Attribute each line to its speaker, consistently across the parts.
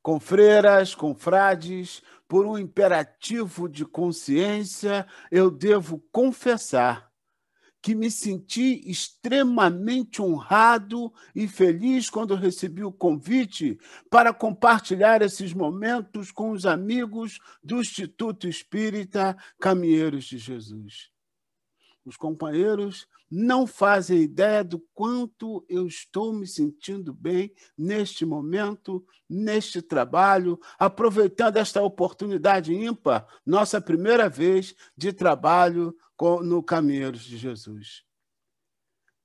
Speaker 1: Confreiras, confrades, por um imperativo de consciência, eu devo confessar que me senti extremamente honrado e feliz quando recebi o convite para compartilhar esses momentos com os amigos do Instituto Espírita Caminheiros de Jesus. Os companheiros não fazem ideia do quanto eu estou me sentindo bem neste momento, neste trabalho, aproveitando esta oportunidade ímpar, nossa primeira vez de trabalho no Caminheiros de Jesus.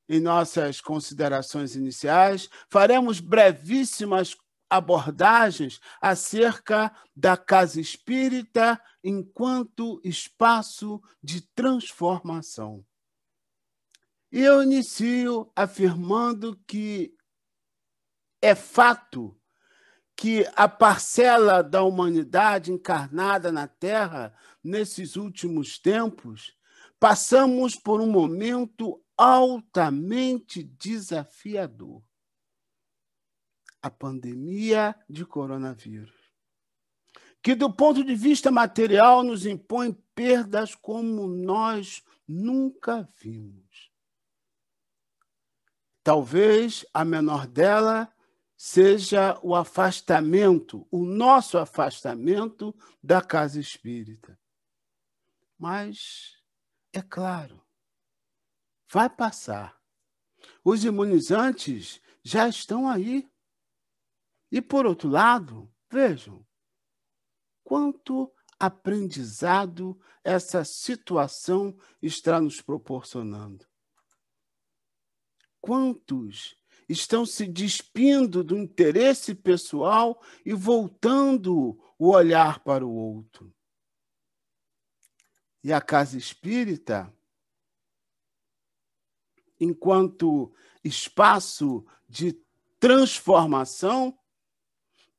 Speaker 1: Em nossas considerações iniciais, faremos brevíssimas abordagens acerca da casa espírita enquanto espaço de transformação. E eu inicio afirmando que é fato que a parcela da humanidade encarnada na Terra, nesses últimos tempos, passamos por um momento altamente desafiador. A pandemia de coronavírus, que do ponto de vista material nos impõe perdas como nós nunca vimos. Talvez a menor dela seja o afastamento, o nosso afastamento da casa espírita. Mas, é claro, vai passar. Os imunizantes já estão aí. E, por outro lado, vejam, quanto aprendizado essa situação está nos proporcionando. Quantos estão se despindo do interesse pessoal e voltando o olhar para o outro? E a casa espírita, enquanto espaço de transformação,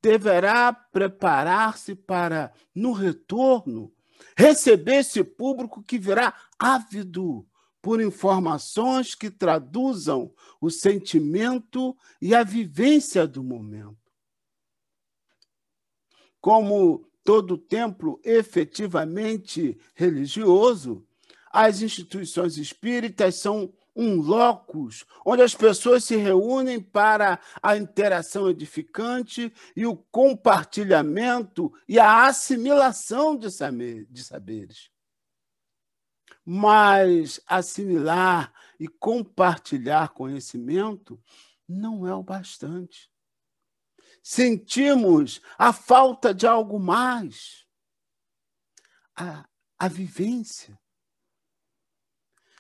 Speaker 1: deverá preparar-se para, no retorno, receber esse público que virá ávido por informações que traduzam o sentimento e a vivência do momento. Como todo templo efetivamente religioso, as instituições espíritas são um locus onde as pessoas se reúnem para a interação edificante e o compartilhamento e a assimilação de saberes. Mas assimilar e compartilhar conhecimento não é o bastante. Sentimos a falta de algo mais, a vivência.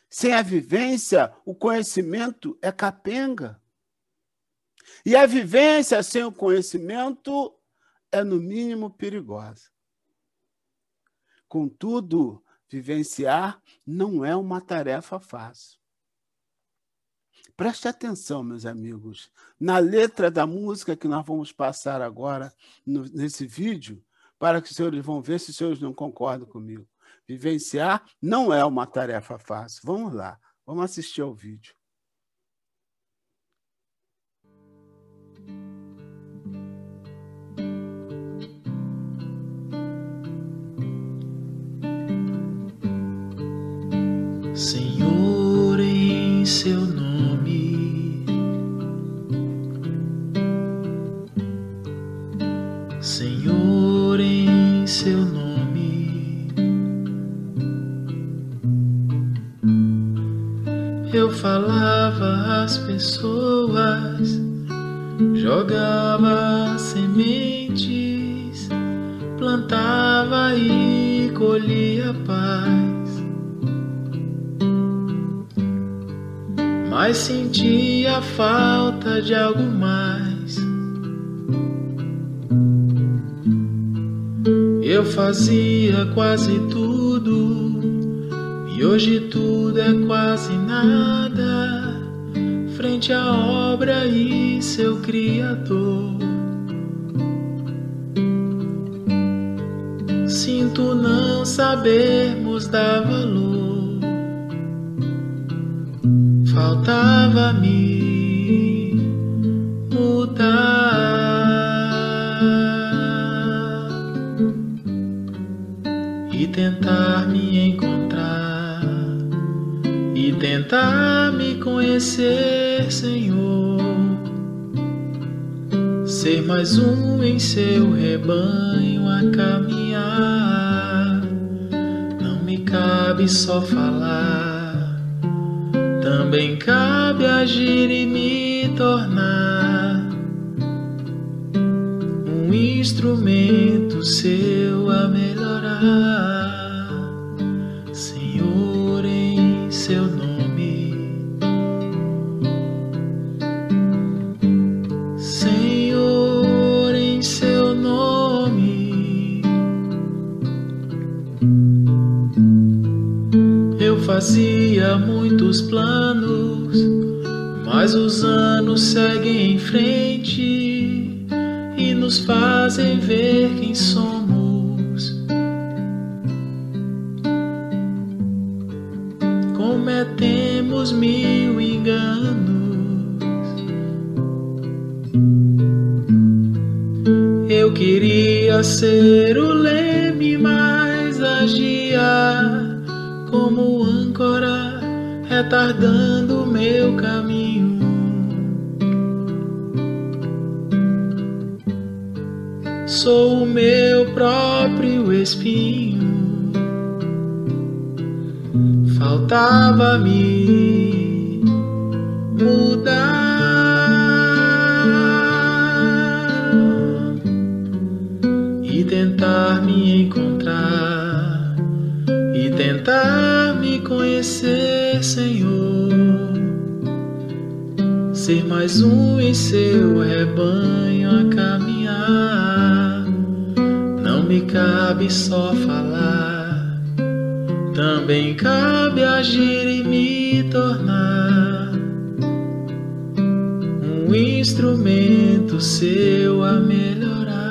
Speaker 1: Sem a vivência, o conhecimento é capenga. E a vivência sem o conhecimento é, no mínimo, perigosa. Contudo, vivenciar não é uma tarefa fácil. Preste atenção, meus amigos, na letra da música que nós vamos passar agora nesse vídeo, para que os senhores vão ver se os senhores não concordam comigo. Vivenciar não é uma tarefa fácil. Vamos lá, vamos assistir ao vídeo.
Speaker 2: Senhor, em seu nome, Senhor, em seu nome, eu falava às pessoas, jogava sementes, plantava e colhia paz. Mas sentia falta de algo mais. Eu fazia quase tudo, e hoje tudo é quase nada, frente à obra e seu Criador. Sinto não sabermos dar valor. Faltava-me mudar. tentar me encontrar e tentar me conhecer, Senhor. Ser mais um em seu rebanho a caminhar. Não me cabe só falar, também cabe agir e me tornar um instrumento seu a melhorar, Senhor, em seu nome. Senhor, em seu nome. Eu fazia muitos planos, mas os anos seguem em frente e nos fazem ver quem somos. Cometemos mil enganos. Eu queria ser o leme, mas agia como âncora, retardando o meu caminho. Sou o meu próprio espinho. Faltava-me mudar e tentar me encontrar e tentar me conhecer, Senhor. Ser mais um em seu rebanho a caminhar. Não me cabe só falar, também cabe agir e me tornar um instrumento seu a melhorar,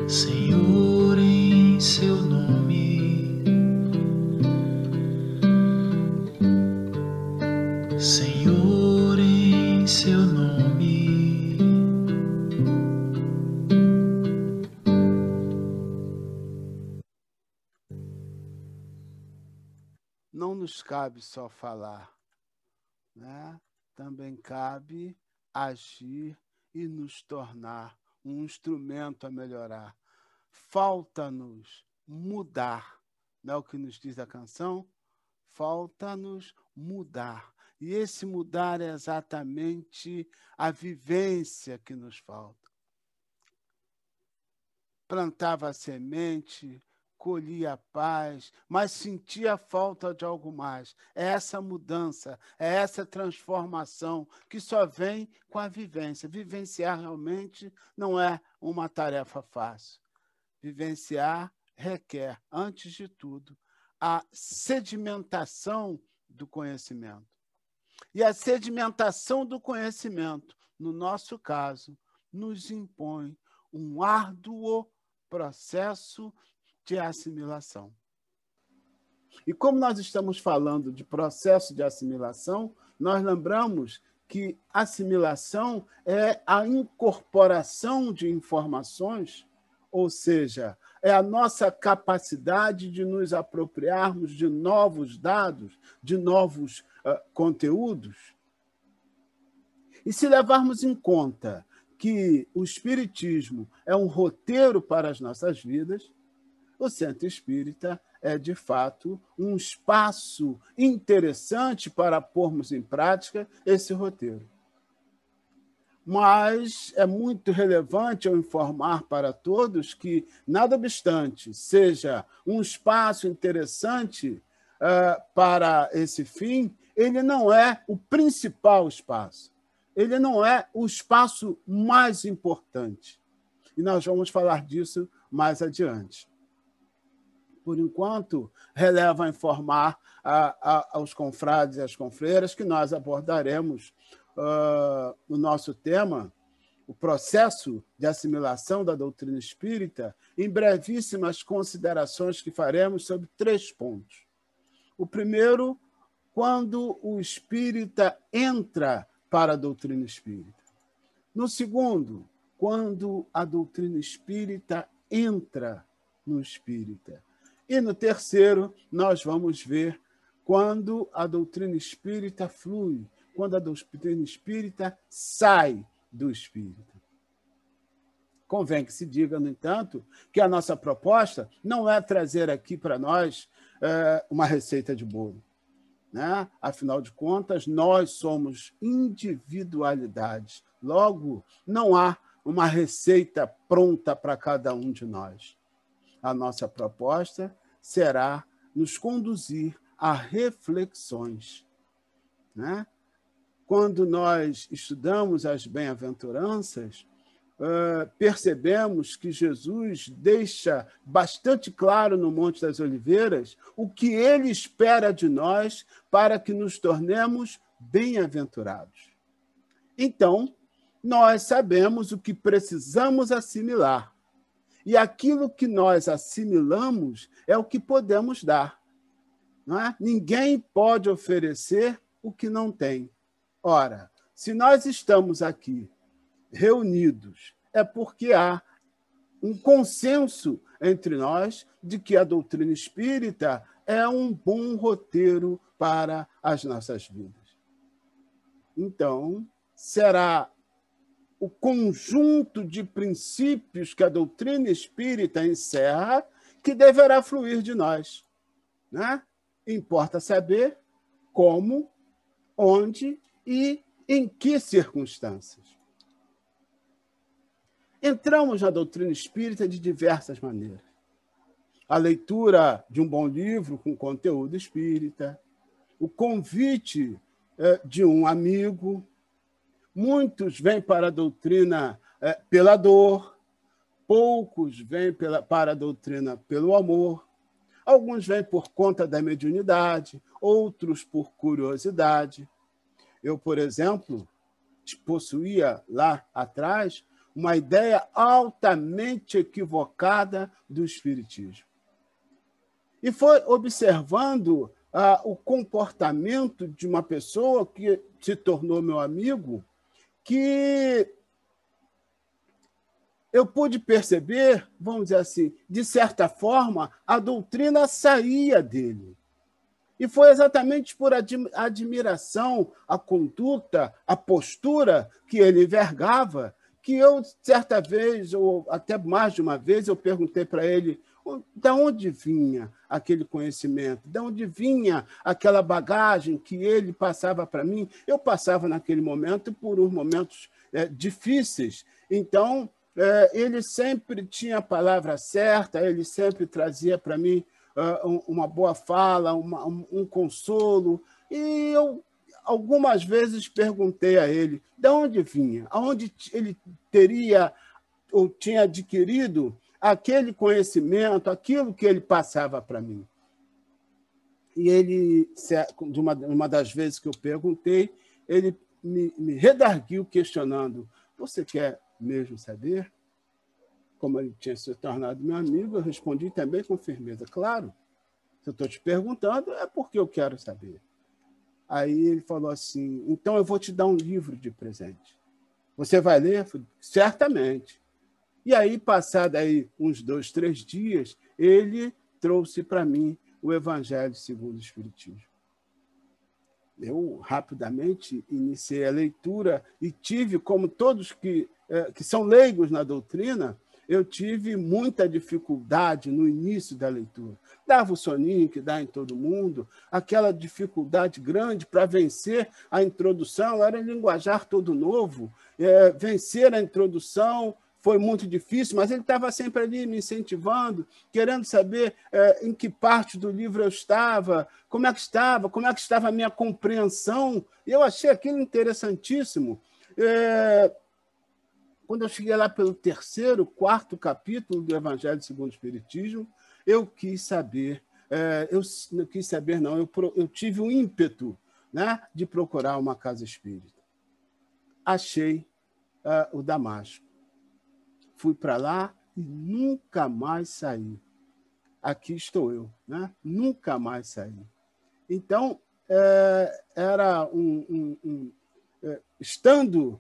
Speaker 2: Senhor, em seu nome. Senhor, em seu nome.
Speaker 1: Não nos cabe só falar, né? Também cabe agir e nos tornar um instrumento a melhorar. Falta-nos mudar, não é o que nos diz a canção? Falta-nos mudar. E esse mudar é exatamente a vivência que nos falta. Plantava a semente, colhia a paz, mas sentia falta de algo mais. É essa mudança, é essa transformação que só vem com a vivência. Vivenciar realmente não é uma tarefa fácil. Vivenciar requer, antes de tudo, a sedimentação do conhecimento. E a sedimentação do conhecimento, no nosso caso, nos impõe um árduo processo de assimilação. E como nós estamos falando de processo de assimilação, nós lembramos que assimilação é a incorporação de informações, ou seja, é a nossa capacidade de nos apropriarmos de novos dados, de novos conteúdos. E se levarmos em conta que o Espiritismo é um roteiro para as nossas vidas, o Centro Espírita é, de fato, um espaço interessante para pormos em prática esse roteiro. Mas é muito relevante eu informar para todos que, nada obstante, seja um espaço interessante para esse fim, ele não é o principal espaço. Ele não é o espaço mais importante. E nós vamos falar disso mais adiante. Por enquanto, relevo a informar aos confrades e às confreiras que nós abordaremos o nosso tema, o processo de assimilação da doutrina espírita, em brevíssimas considerações que faremos sobre 3 pontos. O primeiro, quando o espírita entra para a doutrina espírita. No segundo, quando a doutrina espírita entra no espírita. E no terceiro, nós vamos ver quando a doutrina espírita flui, quando a doutrina espírita sai do espírita. Convém que se diga, no entanto, que a nossa proposta não é trazer aqui para nós uma receita de bolo, né? Afinal de contas, nós somos individualidades. Logo, não há uma receita pronta para cada um de nós. A nossa proposta será nos conduzir a reflexões, né? Quando nós estudamos as bem-aventuranças, percebemos que Jesus deixa bastante claro no Monte das Oliveiras o que ele espera de nós para que nos tornemos bem-aventurados. Então, nós sabemos o que precisamos assimilar. E aquilo que nós assimilamos é o que podemos dar. Não é? Ninguém pode oferecer o que não tem. Ora, se nós estamos aqui reunidos, é porque há um consenso entre nós de que a doutrina espírita é um bom roteiro para as nossas vidas. Então, será o conjunto de princípios que a doutrina espírita encerra que deverá fluir de nós, né? Importa saber como, onde e em que circunstâncias. Entramos na doutrina espírita de diversas maneiras. A leitura de um bom livro com conteúdo espírita, o convite de um amigo. Muitos vêm para a doutrina pela dor, poucos vêm para a doutrina pelo amor, alguns vêm por conta da mediunidade, outros por curiosidade. Eu, por exemplo, possuía lá atrás uma ideia altamente equivocada do espiritismo. E foi observando o comportamento de uma pessoa que se tornou meu amigo que eu pude perceber, vamos dizer assim, de certa forma, a doutrina saía dele. E foi exatamente por admiração à conduta, à postura que ele envergava, que eu, certa vez, ou até mais de uma vez, eu perguntei para ele de onde vinha aquele conhecimento, de onde vinha aquela bagagem que ele passava para mim. Eu passava naquele momento por uns momentos difíceis. Então, ele sempre tinha a palavra certa, ele sempre trazia para mim uma boa fala, um consolo. E eu algumas vezes perguntei a ele de onde vinha, aonde ele teria ou tinha adquirido aquele conhecimento, aquilo que ele passava para mim. E ele, uma das vezes que eu perguntei, ele me redarguiu questionando: você quer mesmo saber? Como ele tinha se tornado meu amigo, eu respondi também com firmeza: claro, se eu estou te perguntando, é porque eu quero saber. Aí ele falou assim: então eu vou te dar um livro de presente. Você vai ler? Eu falei: certamente. E aí, passado aí uns 2, 3 dias, ele trouxe para mim o Evangelho segundo o Espiritismo. Eu rapidamente iniciei a leitura e tive, como todos que são leigos na doutrina, eu tive muita dificuldade no início da leitura. Dava o soninho que dá em todo mundo, aquela dificuldade grande para vencer a introdução, era um linguajar todo novo. Vencer a introdução foi muito difícil, mas ele estava sempre ali me incentivando, querendo saber em que parte do livro eu estava, como é que estava a minha compreensão. E eu achei aquilo interessantíssimo. Quando eu cheguei lá pelo 3º, 4º capítulo do Evangelho segundo o Espiritismo, eu quis saber, eu tive um ímpeto, né, de procurar uma casa espírita. Achei o Damasco. Fui para lá e nunca mais saí. Aqui estou eu, né? Nunca mais saí. Então,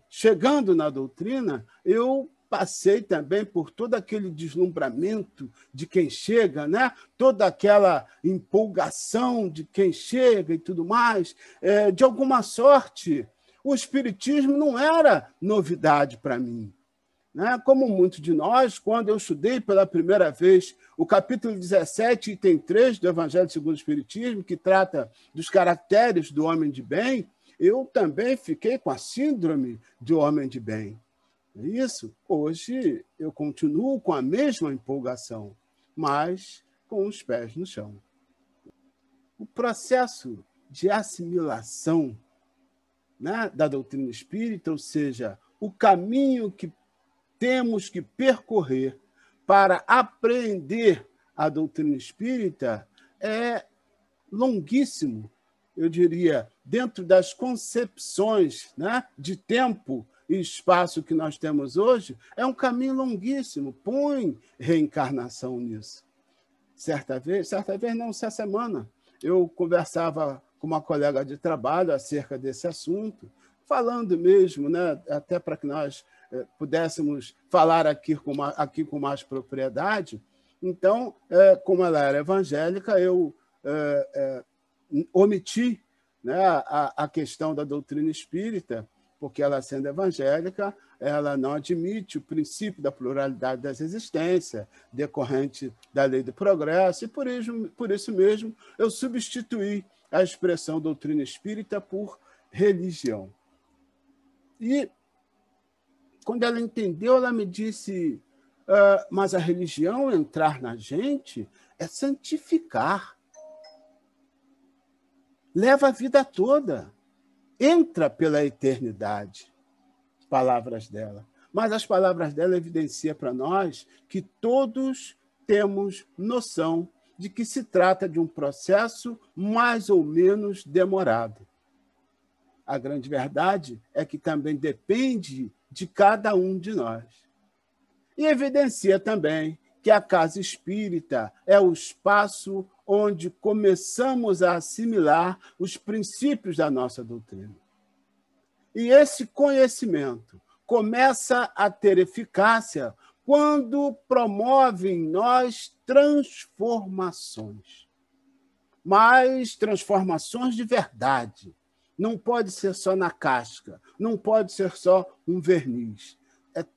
Speaker 1: chegando na doutrina, eu passei também por todo aquele deslumbramento de quem chega, né? Toda aquela empolgação de quem chega e tudo mais. De alguma sorte, o Espiritismo não era novidade para mim. Né? Como muitos de nós, quando eu estudei pela primeira vez o capítulo 17, item 3 do Evangelho segundo o Espiritismo, que trata dos caracteres do homem de bem, eu também fiquei com a síndrome do homem de bem. Isso, hoje eu continuo com a mesma empolgação, mas com os pés no chão. O processo de assimilação, né, da doutrina espírita, ou seja, o caminho que temos que percorrer para apreender a doutrina espírita é longuíssimo, eu diria, dentro das concepções, né, de tempo e espaço que nós temos hoje, é um caminho longuíssimo. Põe reencarnação nisso. Certa vez não, essa semana, eu conversava com uma colega de trabalho acerca desse assunto, falando mesmo, né, até para que nós pudéssemos falar aqui com mais propriedade. Então, como ela era evangélica, eu omiti, né, a questão da doutrina espírita, porque ela, sendo evangélica, ela não admite o princípio da pluralidade das existências, decorrente da lei do progresso, e por isso mesmo eu substituí a expressão doutrina espírita por religião. E, quando ela entendeu, ela me disse, mas a religião entrar na gente é santificar. Leva a vida toda. Entra pela eternidade. Palavras dela. Mas as palavras dela evidenciam para nós que todos temos noção de que se trata de um processo mais ou menos demorado. A grande verdade é que também depende de cada um de nós. E evidencia também que a casa espírita é o espaço onde começamos a assimilar os princípios da nossa doutrina. E esse conhecimento começa a ter eficácia quando promove em nós transformações. Mas transformações de verdade. Não pode ser só na casca, não pode ser só um verniz.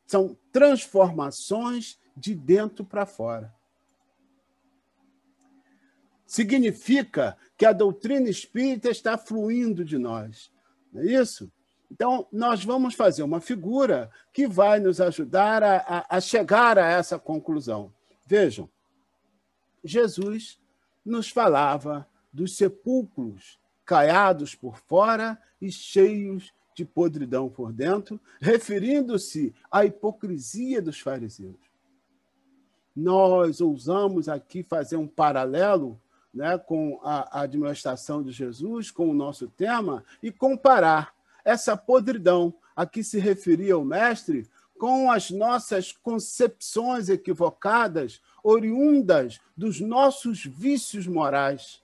Speaker 1: São transformações de dentro para fora. Significa que a doutrina espírita está fluindo de nós. Não é isso? Então, nós vamos fazer uma figura que vai nos ajudar a chegar a essa conclusão. Vejam, Jesus nos falava dos sepulcros caiados por fora e cheios de podridão por dentro, referindo-se à hipocrisia dos fariseus. Nós ousamos aqui fazer um paralelo, né, com a administração de Jesus, com o nosso tema, e comparar essa podridão a que se referia o mestre com as nossas concepções equivocadas, oriundas dos nossos vícios morais,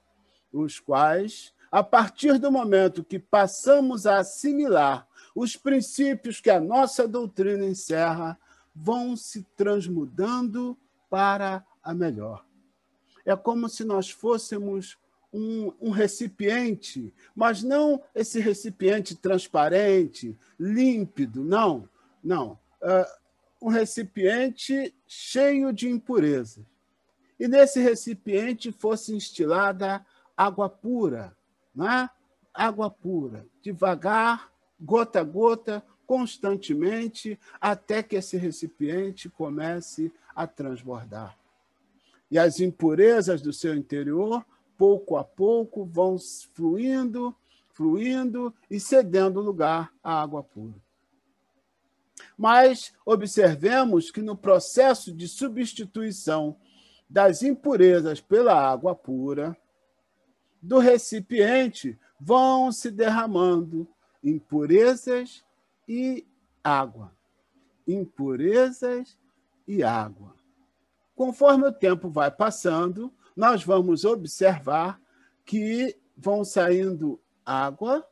Speaker 1: os quais, a partir do momento que passamos a assimilar os princípios que a nossa doutrina encerra, vão se transmudando para a melhor. É como se nós fôssemos um recipiente, mas não esse recipiente transparente, límpido, não. Um recipiente cheio de impurezas. E nesse recipiente fosse instilada água pura, né? Água pura, devagar, gota a gota, constantemente, até que esse recipiente comece a transbordar. E as impurezas do seu interior, pouco a pouco, vão fluindo e cedendo lugar à água pura. Mas observemos que no processo de substituição das impurezas pela água pura, do recipiente vão se derramando impurezas e água. Impurezas e água. Conforme o tempo vai passando, nós vamos observar que vão saindo água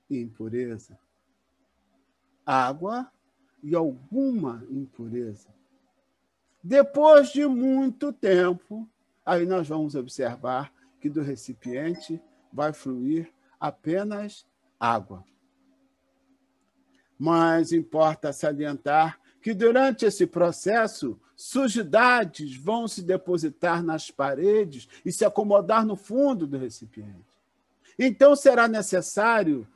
Speaker 1: e impureza. Água e alguma impureza. Depois de muito tempo, aí nós vamos observar que do recipiente vai fluir apenas água. Mas importa salientar que durante esse processo, sujidades vão se depositar nas paredes e se acomodar no fundo do recipiente. Então, será necessário,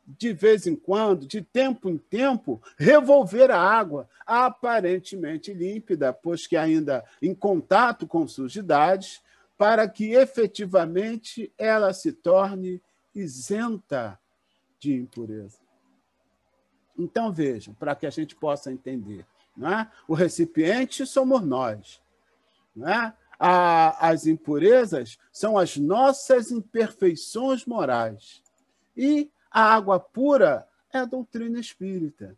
Speaker 1: de vez em quando, de tempo em tempo, revolver a água, aparentemente límpida, pois que ainda em contato com sujidades, para que efetivamente ela se torne isenta de impureza. Então, vejam, para que a gente possa entender, não é? O recipiente somos nós. Não é? As impurezas são as nossas imperfeições morais. E a água pura é a doutrina espírita.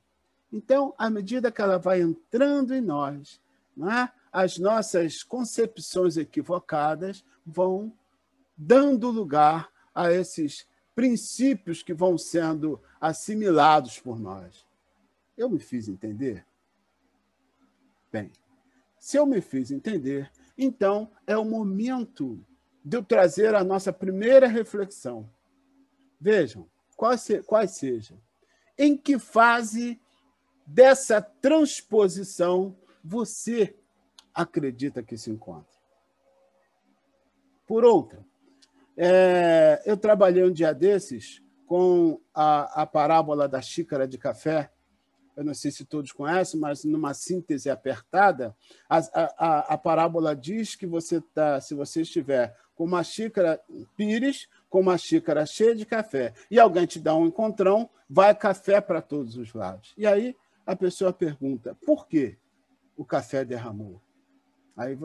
Speaker 1: Então, à medida que ela vai entrando em nós, não é? As nossas concepções equivocadas vão dando lugar a esses princípios que vão sendo assimilados por nós. Eu me fiz entender? Bem, se eu me fiz entender, então é o momento de eu trazer a nossa primeira reflexão. Vejam, quais sejam. Em que fase dessa transposição você acredita que se encontra? Por outra, eu trabalhei um dia desses com a parábola da xícara de café. Eu não sei se todos conhecem, mas numa síntese apertada, a parábola diz que se você estiver com uma xícara pires, com uma xícara cheia de café, e alguém te dá um encontrão, vai café para todos os lados. E aí a pessoa pergunta, por que o café derramou? Aí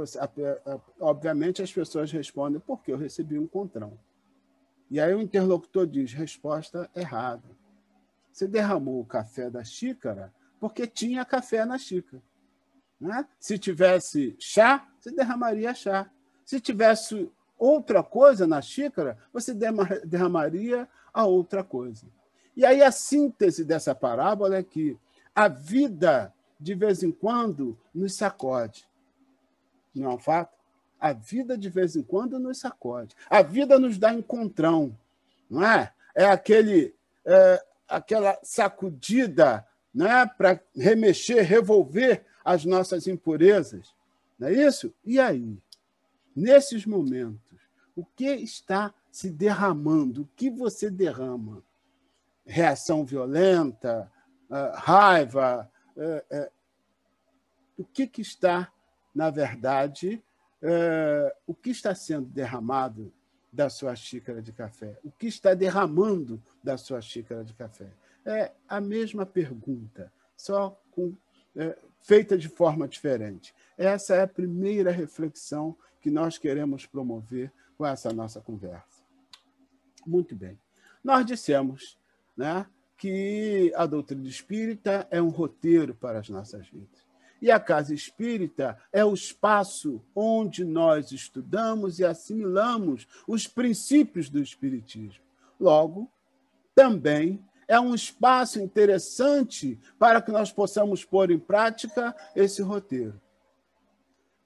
Speaker 1: obviamente as pessoas respondem, porque eu recebi um encontrão. E aí o interlocutor diz, resposta errada. Você derramou o café da xícara porque tinha café na xícara. Né? Se tivesse chá, você derramaria chá. Se tivesse outra coisa na xícara, você derramaria a outra coisa. E aí a síntese dessa parábola é que a vida, de vez em quando, nos sacode. Não é um fato? A vida, de vez em quando, nos sacode. A vida nos dá encontrão, não é? É aquela sacudida, né, para remexer, revolver as nossas impurezas. Não é isso? E aí? Nesses momentos, o que está se derramando? O que você derrama? Reação violenta, raiva? O que está, na verdade, o que está sendo derramado da sua xícara de café? O que está derramando da sua xícara de café? É a mesma pergunta, só feita de forma diferente. Essa é a primeira reflexão que nós queremos promover com essa nossa conversa. Muito bem. Nós dissemos, né, que a doutrina espírita é um roteiro para as nossas vidas. E a casa espírita é o espaço onde nós estudamos e assimilamos os princípios do espiritismo. Logo, também é um espaço interessante para que nós possamos pôr em prática esse roteiro.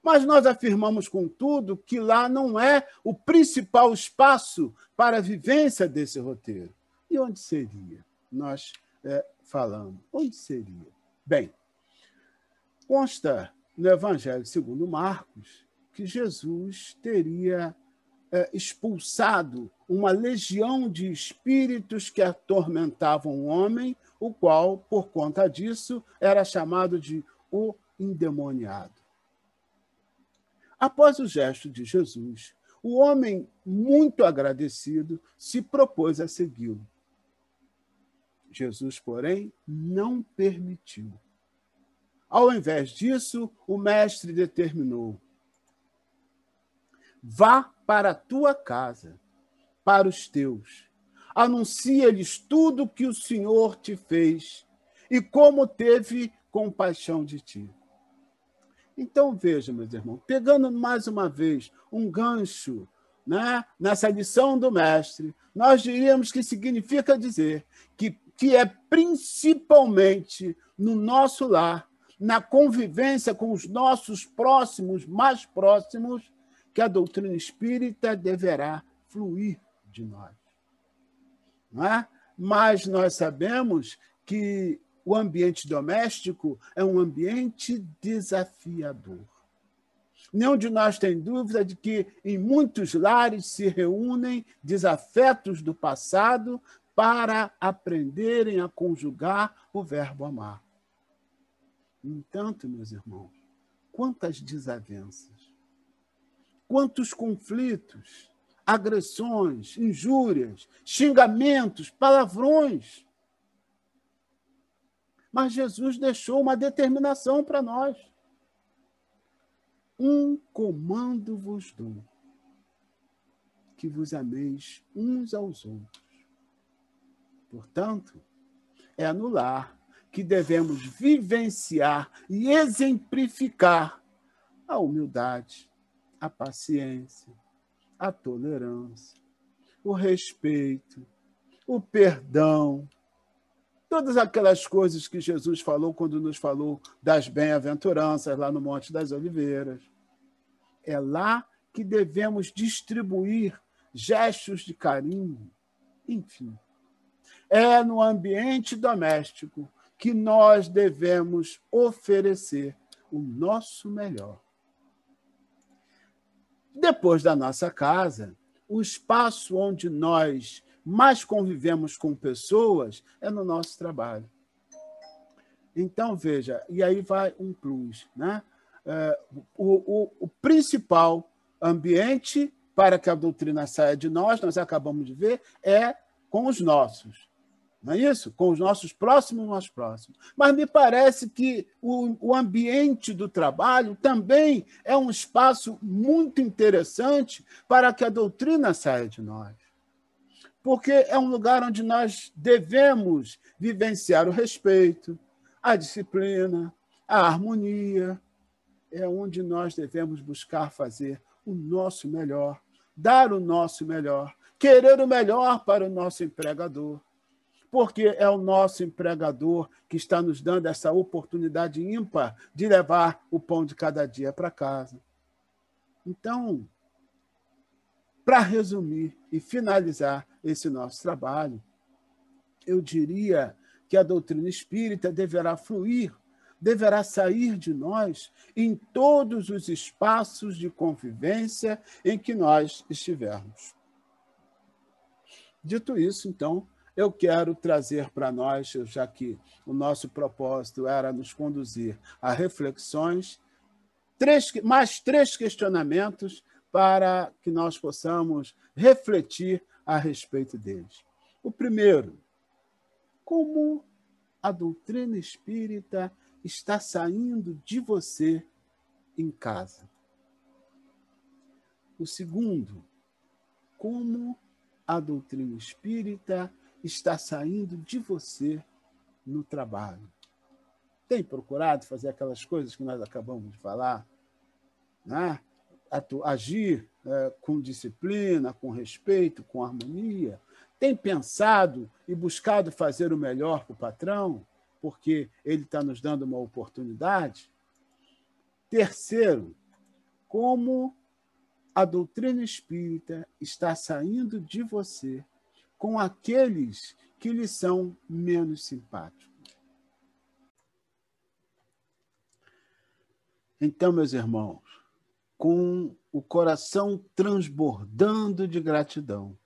Speaker 1: Mas nós afirmamos, contudo, que lá não é o principal espaço para a vivência desse roteiro. E onde seria? Nós falamos. Onde seria? Bem, consta no Evangelho segundo Marcos que Jesus teria expulsado uma legião de espíritos que atormentavam o homem, o qual, por conta disso, era chamado de o endemoniado. Após o gesto de Jesus, o homem, muito agradecido, se propôs a segui-lo. Jesus, porém, não permitiu. Ao invés disso, o mestre determinou: vá para a tua casa, para os teus, anuncia-lhes tudo o que o Senhor te fez e como teve compaixão de ti. Então, veja, meus irmãos, pegando mais uma vez um gancho, né, nessa lição do mestre, nós diríamos que significa dizer que que é principalmente no nosso lar, na convivência com os nossos próximos, mais próximos, que a doutrina espírita deverá fluir de nós. Não é? Mas nós sabemos que o ambiente doméstico é um ambiente desafiador. Nenhum de nós tem dúvida de que em muitos lares se reúnem desafetos do passado para aprenderem a conjugar o verbo amar. No entanto, meus irmãos, quantas desavenças, quantos conflitos, agressões, injúrias, xingamentos, palavrões. Mas Jesus deixou uma determinação para nós. Um comando vos dou, que vos ameis uns aos outros. Portanto, é no lar que devemos vivenciar e exemplificar a humildade, a paciência, a tolerância, o respeito, o perdão, todas aquelas coisas que Jesus falou quando nos falou das bem-aventuranças lá no Monte das Oliveiras. É lá que devemos distribuir gestos de carinho, enfim. É no ambiente doméstico que nós devemos oferecer o nosso melhor. Depois da nossa casa, o espaço onde nós mais convivemos com pessoas é no nosso trabalho. Então, veja, e aí vai um plus, né? O principal ambiente para que a doutrina saia de nós acabamos de ver, é com os nossos. Não é isso? Com os nossos próximos, mais próximos. Mas me parece que o ambiente do trabalho também é um espaço muito interessante para que a doutrina saia de nós. Porque é um lugar onde nós devemos vivenciar o respeito, a disciplina, a harmonia. É onde nós devemos buscar fazer o nosso melhor, dar o nosso melhor, querer o melhor para o nosso empregador. Porque é o nosso empregador que está nos dando essa oportunidade ímpar de levar o pão de cada dia para casa. Então, para resumir e finalizar esse nosso trabalho, eu diria que a doutrina espírita deverá fluir, deverá sair de nós em todos os espaços de convivência em que nós estivermos. Dito isso, então, eu quero trazer para nós, já que o nosso propósito era nos conduzir a reflexões, mais três questionamentos para que nós possamos refletir a respeito deles. O primeiro, como a doutrina espírita está saindo de você em casa? O segundo, como a doutrina espírita está saindo de você no trabalho? Tem procurado fazer aquelas coisas que nós acabamos de falar? Né? Agir com disciplina, com respeito, com harmonia? Tem pensado e buscado fazer o melhor para o patrão, porque ele está nos dando uma oportunidade? Terceiro, como a doutrina espírita está saindo de você com aqueles que lhe são menos simpáticos? Então, meus irmãos, com o coração transbordando de gratidão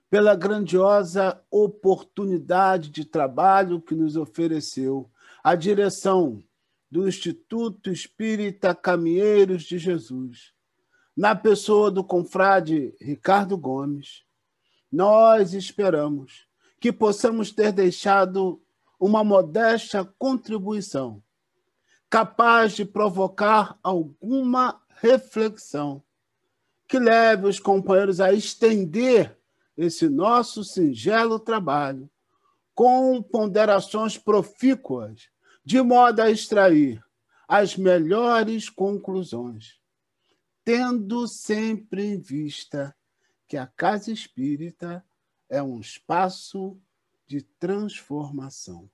Speaker 1: pela grandiosa oportunidade de trabalho que nos ofereceu a direção do Instituto Espírita Caminheiros de Jesus, na pessoa do confrade Ricardo Gomes, nós esperamos que possamos ter deixado uma modesta contribuição, capaz de provocar alguma reflexão, que leve os companheiros a estender esse nosso singelo trabalho com ponderações profícuas, de modo a extrair as melhores conclusões, tendo sempre em vista que a casa espírita é um espaço de transformação.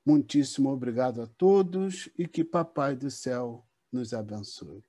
Speaker 1: Muitíssimo obrigado a todos e que Papai do Céu nos abençoe.